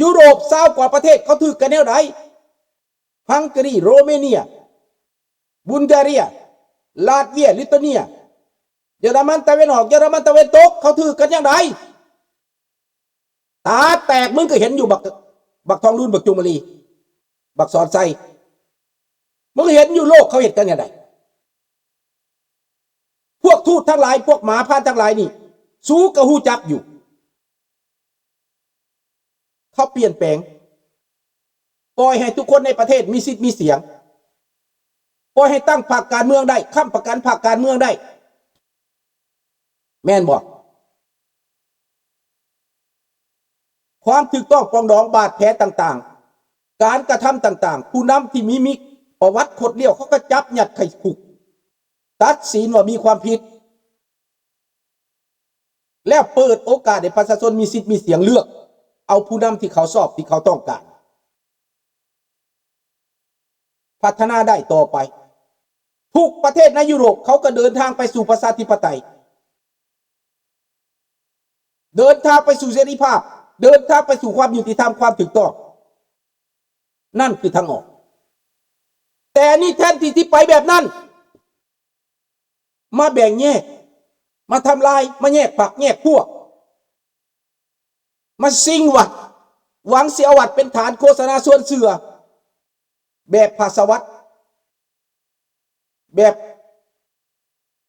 ยุโรป20 กว่าประเทศเขาถือกันแนวไหนฮังการีโรมาเนียบุลการีลาตเวียลิทัวเนียเยอรมันตะวันออกเยอรมันตะวันตกเขาถือกันอย่างไรตาแตกมึงก็เห็นอยู่บักทองรุ่นบักจุมรีบักสอนไซมึงเห็นอยู่โลกเขาเห็นกันอย่างไรพวกทูตทั้งหลายพวกหมาพานทั้งหลายนี่สู้กระหูจักอยู่เขาเปลี่ยนแปลงปล่อยให้ทุกคนในประเทศมีสิทธิ์มีเสียงปล่อยให้ตั้งพรรคการเมืองได้ค้ำประกันพรรคการเมืองได้แม่นบอกความถูกต้องปรองดองบาดแผลต่างๆการกระทำต่างๆผู้นำที่มีประวัติคดเลี้ยวเขาก็จับหยัดไข่คุกตัดสินว่ามีความผิดแล้วเปิดโอกาสให้ประชาชนมีสิทธิ์มีเสียงเลือกเอาผู้นำที่เขาชอบที่เขาต้องการพัฒนาได้ต่อไปทุกประเทศในยุโรปเขาก็เดินทางไปสู่ประชาธิปไตยเดินทางไปสู่เสรีภาพเดินทางไปสู่ความยุติธรรมความถูกต้องนั่นคือทางออกแต่นี่แทนที่ไปแบบนั้นมาแบ่งแยกมาทำลายมาแยกฝักแยกพวกมาซิงวัดหวังเสียวัดเป็นฐานโฆษณาส่วนเสือแบบภาสวัตแบบ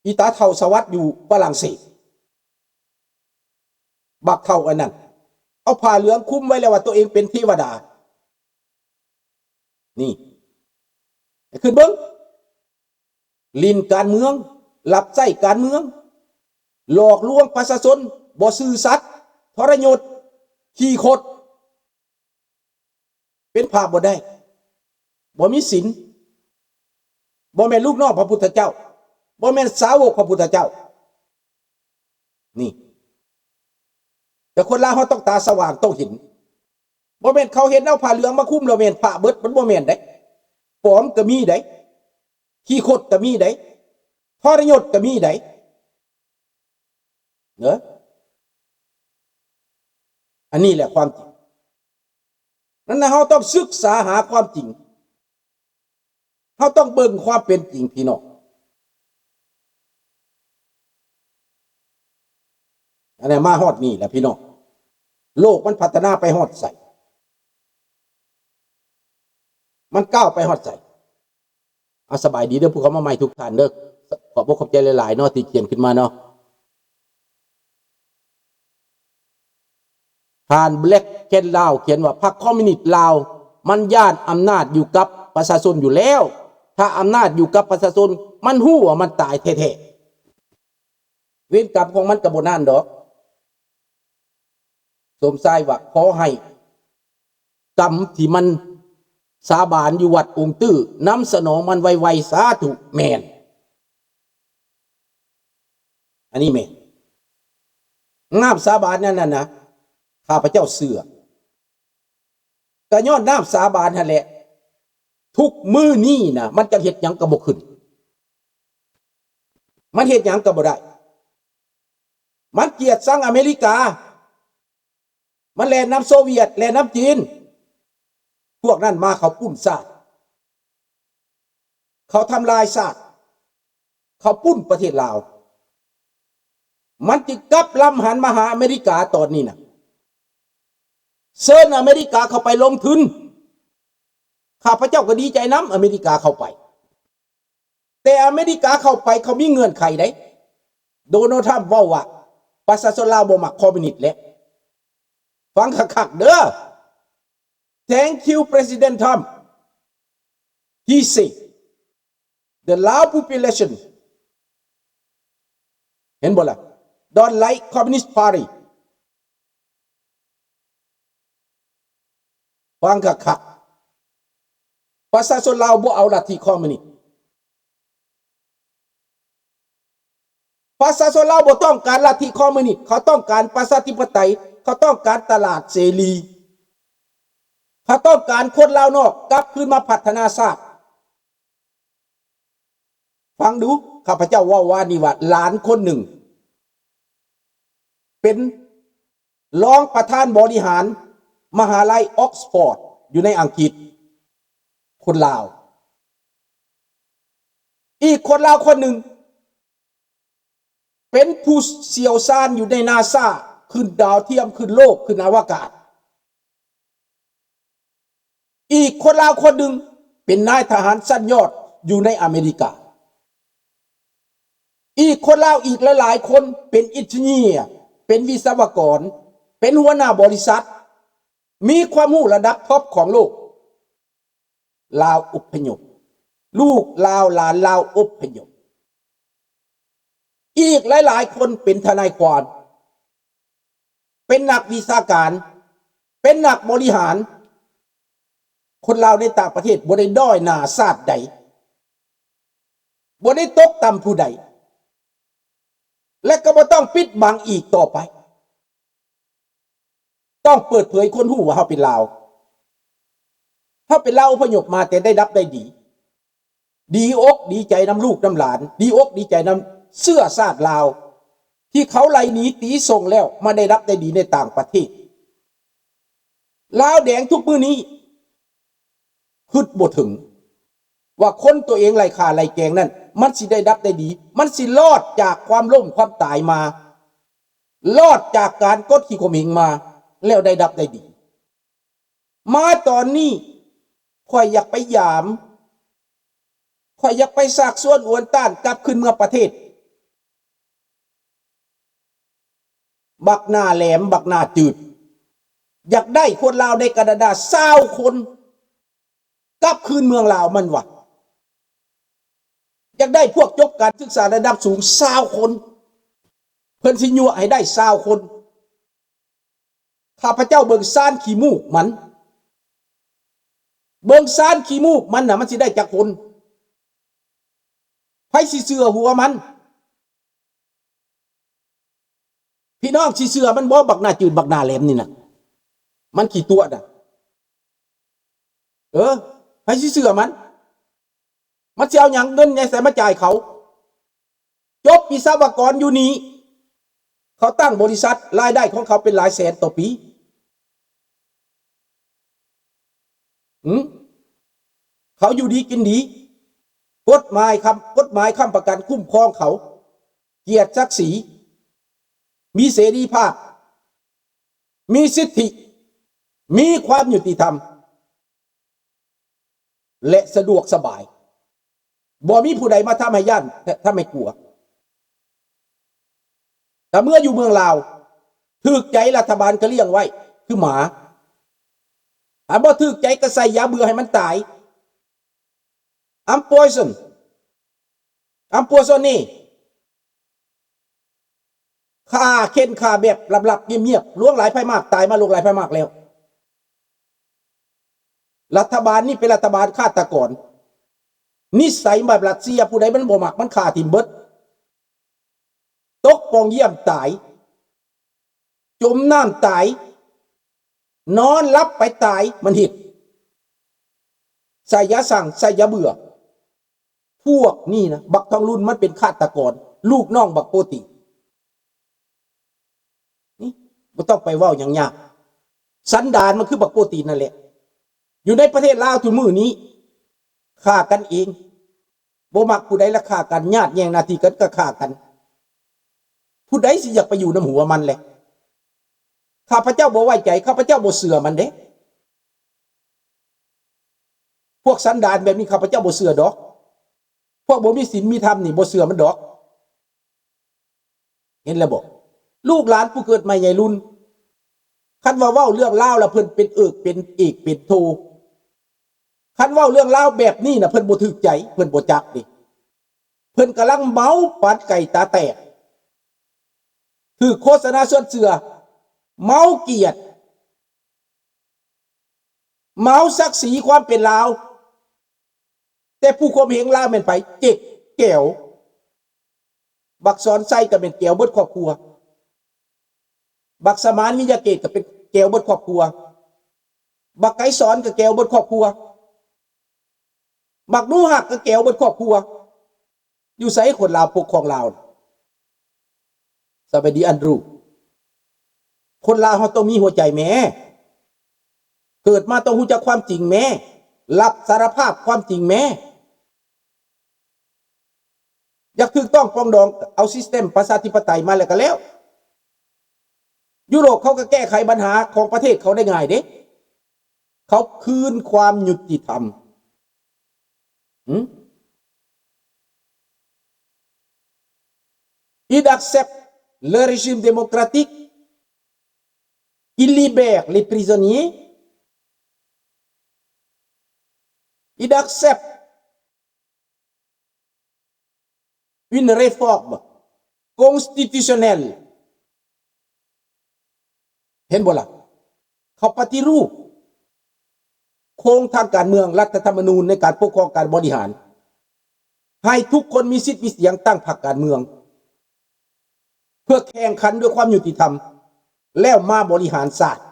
อีตาเท่าสวัสดอยู่ฝรั่งเศสบักเท่าอันนั้นเอาผ้าเหลืองคุ้มไว้แล้วว่าตัวเองเป็นเทวดานี่คือเบิ้งลินการเมืองหลับไส้การเมืองหลอกลวงประชาชนบ่ซื่อสัตย์ทรยศขี้คดเป็นภาพบ่ได้บ่มีศีลบ่แม่นลูกน้องพระพุทธเจ้าบ่แม่นสาวกพระพุทธเจ้านี่แต่คนลาวเขาต้องตาสว่างต้องเห็นบ่แม่นเขาเห็นเอาผ้าเหลืองมาคุ้มแล้วแม่นพระเบิดมันบ่แม่นได้ปลอมก็มีได้ขี้คดก็มีได้ทรยศก็มีได้เนอะอันนี้แหละความจริงนั้นนะเราต้องศึกษาหาความจริงเราต้องเบิ่งความเป็นจริงพี่น้องอันนี้มาฮอดนี่แหละพี่น้องโลกมันพัฒนาไปฮอดใส่มันก้าวไปฮอดใส่เอาสบายดีเด้อผู้เขามาใหม่ทุกท่านเด้อขอบใจหลายๆเนาะที่เขียนขึ้นมาเนาะผ่านแบล็กแคนลาวเขียนว่าพรรคคอมมิวนิสต์ลาวมันย่านอำนาจอยู่กับประชาชนอยู่แล้วถ้าอำนาจอยู่กับประชาชนมันหู้ว่ามันตายแท้ๆเวรกรรมของมันกระบวนการดอกสมชายว่าขอให้กรรมที่มันสาบานอยู่วัดองค์ตื้อนำสนองมันไวๆสาธุแม่นอันนี้แม่นงามสาบานนั่นนะข้าพเจ้าเสือกระย้อนน้ำสาบานนั่นแหละทุกมือนี่นะมันจะเห็ดหยังกระบอกขึ้นมันเห็ดหยังกระบอกได้มันเกลียดสังอเมริกามันแลนน้ำโซเวียตแลนน้ำจีนพวกนั้นมาเขาปุ้นศาสตร์เขาทำลายศาสตร์เขาปุ้นประเทศลาวมันจึงกลับลำหันมาหาอเมริกาตอนนี้นะเชิญอเมริกาเข้าไปลงทุนข้าพเจ้าก็ดีใจน้ำอเมริกาเข้าไปแต่อเมริกาเข้าไปเขามีเงื่อนไขได้โดนัลด์ทรัมป์ว่าประชาชนลาวบ่มักคอมมิวนิสต์แล้วฟังคักๆเด้อ Thank you President Trump he said the Lao population เห็นบ่ล่ะ don't like Communist Party ฟังคักๆประชาชนลาวบ่เอาลัทธิคอมมิวนิสต์ประชาชนลาวบ่ต้องการลัทธิคอมมิวนิสต์เขาต้องการประชาธิปไตยเขาต้องการตลาดเสรีเขาต้องการคนลาวนอกกลับคืนมาพัฒนาชาติฟังดูข้าพเจ้าว่านี่ว่าหลานคนหนึ่งเป็นรองประธานบริหาร มหาลัยออกซฟอร์ดอยู่ในอังกฤษคนลาวอีกคนลาวคนหนึ่งเป็นผู้เชี่ยวชาญอยู่ในนาซาขึ้นดาวเทียมขึ้นโลกขึ้นอวกาศอีกคนลาวคนหนึ่งเป็นนายทหารชั้นยอดอยู่ในอเมริกาอีกคนลาวอีกหลายๆคนเป็นอินจิเนียร์เป็นวิศวกรเป็นหัวหน้าบริษัทมีความรู้ระดับท็อปของโลกลาวอพยพลูกลาวหลานลาวอพยพอีกหลายๆคนเป็นทนายความเป็นนักวิชาการเป็นนักบริหารคนลาวในต่างประเทศบ่ได้ด้อยหน้าชาติใดบ่ได้ตกต่ำผู้ใดและก็บ่ต้องปิดบังอีกต่อไปต้องเปิดเผยคนหูว่าเฮาเป็นลาวเฮาเป็นลาวอพยพมาแต่ได้รับได้ดีดีอกดีใจนำลูกนำหลานดีอกดีใจนำเสื้อชาติลาวที่เขาไล่หนีตีส่งแล้วมาได้รับได้ดีในต่างประเทศลาวแดงทุกมื้อนี้คิดบ่ถึงว่าคนตัวเองไล่ฆ่าไล่แกงนั่นมันสิได้รับได้ดีมันสิรอดจากความล้มความตายมารอดจากการกดขี่ข่มเหงมาแล้วได้รับได้ดีมาตอนนี้ข่อยอยากไปยามข่อยอยากไปซากส่วนอวนต้านกลับขึ้นเมืองประเทศบักหน้าแหลมบักหน้าจืดอยากได้คนลาวในแคนาดา20คนกลับคืนเมืองลาวมันวะอยากได้พวกจบการศึกษาระดับสูง20คนเพิ่นสิยั่วให้ได้20คนข้าพเจ้าเบิ่งซ่านขี้มูกมันเบิ่งซ่านขี้มูกมันน่ะมันสิได้จักคนไผสิเชื่อหัวมันพี่น้องสิเชื่อมันบ่บักหน้าจืดบักหน้าแหลมนี่น่ะมันขี้ตัวน่ะไผสิเชื่อมันสิเอาหยังเงินใหญ่ใส่มาจ่ายเขาจบวิศวกรอยู่นี่เขาตั้งบริษัทรายได้ของเขาเป็นหลายแสนต่อปีเขาอยู่ดีกินดีกฎหมายค้ำประกันคุ้มครองเขาเกียรติศักดิ์ศรีมีเสรีภาพมีสิทธิมีความยุติธรรมและสะดวกสบายบ่มีผู้ใดมาทำให้ย่านทำให้กลัวแต่เมื่ออยู่เมืองลาวถูกใจรัฐบาลก็เลี้ยงไว้คือหมาบ่ถูกใจก็ใส่ยาเบื่อให้มันตายI'm poison นี่ฆ่าเค้นฆ่าแบบลับๆเงียบๆล่วงหลายไพ่มากตายมาล่วงหลายไพ่มากแล้วรัฐบาลนี่เป็นรัฐบาลฆาตกรนิสัยแบบรัสเซียผู้ใดมันบ่มักมันฆ่าทิ่มเบิดตกปองเยี่ยมตายจมน้ำตายนอนรับไปตายมันหิดใส่ยาสั่งใส่ยาเบื่อพวกนี่นะบักทองรุ่นมันเป็นฆาตกรลูกน้องบักโปตินี่บ่ต้องไปเว้าอย่างยากสันดานมันคือบักโปตินั่นแหละอยู่ในประเทศลาวทุกมื้อนี้ฆ่ากันเองบ่มักผู้ใดละฆ่ากันญาติแย่งหน้าที่กันก็ฆ่ากันผู้ใดสิอยากไปอยู่น้ำหัวมันแหละข้าพเจ้าบ่ไว้ใจข้าพเจ้าบ่เชื่อมันเด้พวกสันดานแบบนี้ข้าพเจ้าบ่เชื่อดอกพวกบ่มีศีลมีธรรมนี่บ่เชื่อมันดอกเห็นแล้วบ่ลูกหลานผู้เกิดใหม่ใหญ่รุ่นคันว่าเว้าเรื่องลาวแล้วเพิ่นเป็นเอกเป็นโทคันเว้าเรื่องลาวแบบนี้น่ะเพิ่นบ่ถูกใจเพิ่นบ่จักดิเพิ่นกำลังเมาปัดไก่ตาแตกคือโฆษณาส่วนเสือเมาเกียรติเมาศักดิ์ศรีความเป็นลาวแต่ผู้ข่มเหงลาวแม่นไผเจ็กแก้วบักสอนไส้ก็เป็นแก้วเบิดครอบครัวบักสมานมิยาเกตก็เป็นแก้วเบิดครอบครัวบักไก่สอนก็แก้วเบิดครอบครัวบักนูหักก็แก้วเบิดครอบครัวอยู่ไสคนลาวปกครองลาวสบายดีอันรูคนลาวเขาต้องมีหัวใจแม่ เกิดมาต้องรู้จักความจริงแม่รับสารภาพความจริงแม่อยากถูกต้องปรองดองเอาซิสเต็มประชาธิปไตยมาแล้วก็แล้วยุโรปเขาก็แก้ไขปัญหาของประเทศเขาได้ง่ายเด้เขาคืนความยุติธรรมIl accepte le régime démocratique, il libère les prisonniers, il accepte une réforme constitutionnelle เห็นบ่ล่ะเขาปฏิรูปโครงทางการเมืองรัฐธรรมนูญในการปกครองการบริหารให้ทุกคนมีสิทธิ์มีเสียงตั้งพรรคการเมืองเพื่อแข่งขันด้วยความยุติธรรมแล้วมาบริหารศาสตร์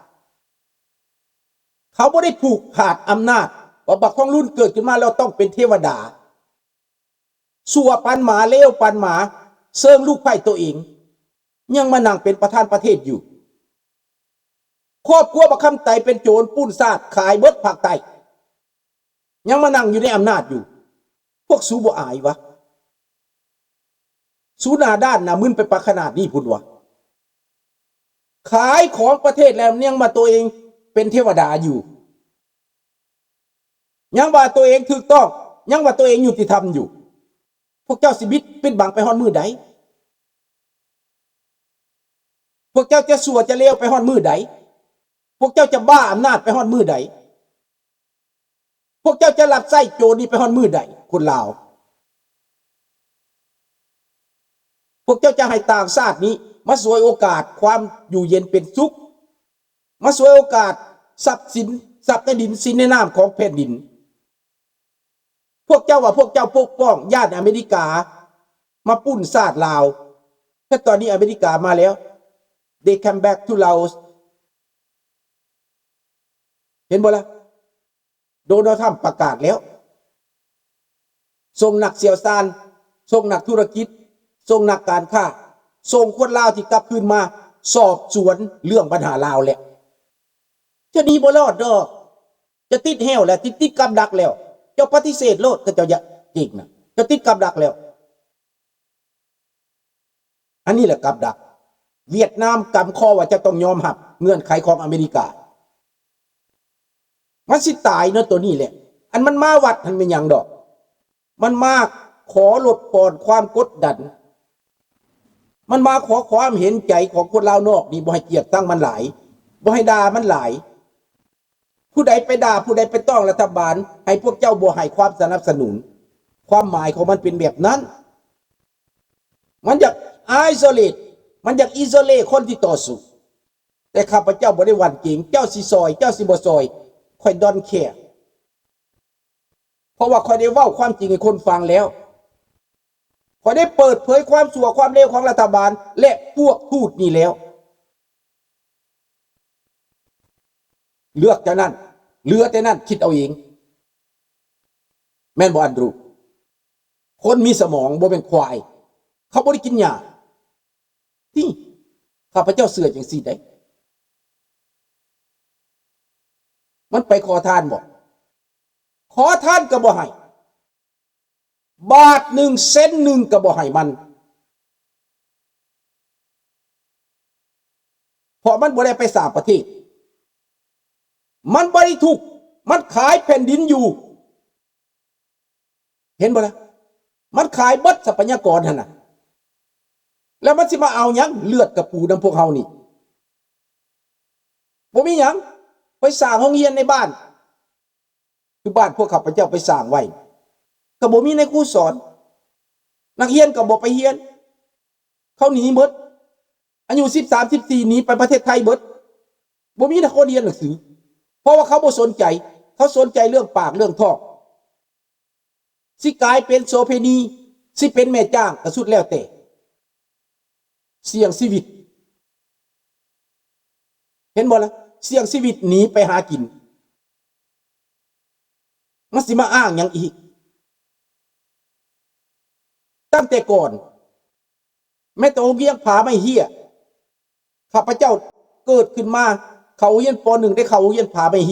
เขาไม่ได้ผูกขาดอำนาจว่าบักของรุ่นเกิดขึ้นมาแล้วต้องเป็นเทวดาสัวปันหมาเลวปันหมาเซิงลูกไผ่ตัวเองยังมานั่งเป็นประธานประเทศอยู่ครอบครัวบักคำไตเป็นโจรปุ้นซาดขายเบิดภาคใต้ยังมานั่งอยู่ในอำนาจอยู่พวกสูบอาย วะสูหน้าด้านหน้ามึนไปปะขนาดนี้พุ่นวะขายของประเทศแล้วยังมาตัวเองเป็นเทวดาอยู่ยังว่าตัวเองถูกต้องยังว่าตัวเองยุติธรรมอยู่พวกเจ้าสิบิดปิดบังไปฮอดมือใดพวกเจ้าจะสัวจะเลวไปฮอดมือใดพวกเจ้าจะบ้าอำนาจไปฮอดมือใดพวกเจ้าจะหลับไส้โจรนี่ไปฮอดมือใดคนลาวพวกเจ้าจะให้ต่างชาตินี้มาสวยโอกาสความอยู่เย็นเป็นสุขมาสวยโอกาสทรัพย์สินทรัพย์ในดินสินในน้ำของแผ่นดินพวกเจ้าว่าพวกเจ้าปกป้องญาติอเมริกามาปุ้นชาติลาวแต่ตอนนี้อเมริกามาแล้ว they come back to Laos เห็นบ่ล่ะโดนัลด์ทรัมป์ประกาศแล้วส่งนักเสี่ยวซานส่งนักธุรกิจส่งนักการค้าส่งคนลาวที่กลับคืนมาสอบสวนเรื่องปัญหาลาวแหละจะดีบ่รอดดอกจะติดแห้วแล้วติดกับดักแล้วเจ้าปฏิเสธโลดก็เจ้าอย่าจริงนะจะติดกับดักแล้วอันนี้แหละกับดักเวียดนามกำคอว่าจะต้องยอมรับเงื่อนไขของอเมริกามันสิตายเนาะตัวนี้แหละอันมันมาวัดมันเป็นอย่างดอกมันมาขอลดผ่อนความกดดันมันมาขอความเห็นใจของคนลาวนอกนี่บ่ให้เกียรติตั้งมันหลายบ่ให้ด่ามันหลายผู้ใดไปด่าผู้ใดไปต้องรัฐบาลให้พวกเจ้าบ่ให้ความสนับสนุนความหมายของมันเป็นแบบนั้นมันอยากไอโซเลตมันอยากอิโซเลตคนที่ต่อสู้แต่ข้าพเจ้าบ่ได้หวั่นเกรงเจ้าสิซอยเจ้าสิบ่ซอยค่อยดอนแค่เพราะว่าค่อยได้เว้าความจริงให้คนฟังแล้วค่อยได้เปิดเผยความชั่วความเลวของรัฐบาลและพวกทูตนี่แล้วเลือกจากนั้นเหลือแต่นั้นคิดเอาเองแม่นบ่อันรูคนมีสมองบ่เป็นควายเขาบ่ได้กินหญ้าที่ข้าพเจ้าเสื่อจังซี่ได้มันไปขอทานบ่ขอทานก็บ่ให้บาทหนึ่งเซนหนึ่งก็บ่ให้มันเพราะมันบ่ได้ไปสร้างประเทศมันบริทุกมันขายแผ่นดินอยู่เห็นบ่ล่ะมันขายเบิดทรัพยากรหั่นน่ะแล้วมันสิมาเอาหยังเลือดกับปูนำพวกเฮานี่บ่มีหยังไปสร้างโรงเรียนในบ้านคือบ้านพวกข้าพเจ้าไปสร้างไว้ก็บ่มีในครูสอนนักเรียนก็บ่ไปเรียนเขาหนีหมดอายุ13 14หนีไปประเทศไทยเบิดบ่มีนักเรียนหนังสือเพราะว่าเขาบ่สนใจเขาสนใจเรื่องปากเรื่องท้องสิกลายเป็นโสเภณีสิเป็นแม่จ้างก็สุดแล้วแต่เสี่ยงชีวิตเห็นบ่ล่ะเสี่ยงชีวิตหนีไปหากินมันสิมาอ้างหยังอีกตั้งแต่ก่อนแม่โตเกียงผาไม่เหี้ยข้าพเจ้าเกิดขึ้นมาเขาเรียนป.1ได้เขาเรียนผาไม่เหี้ย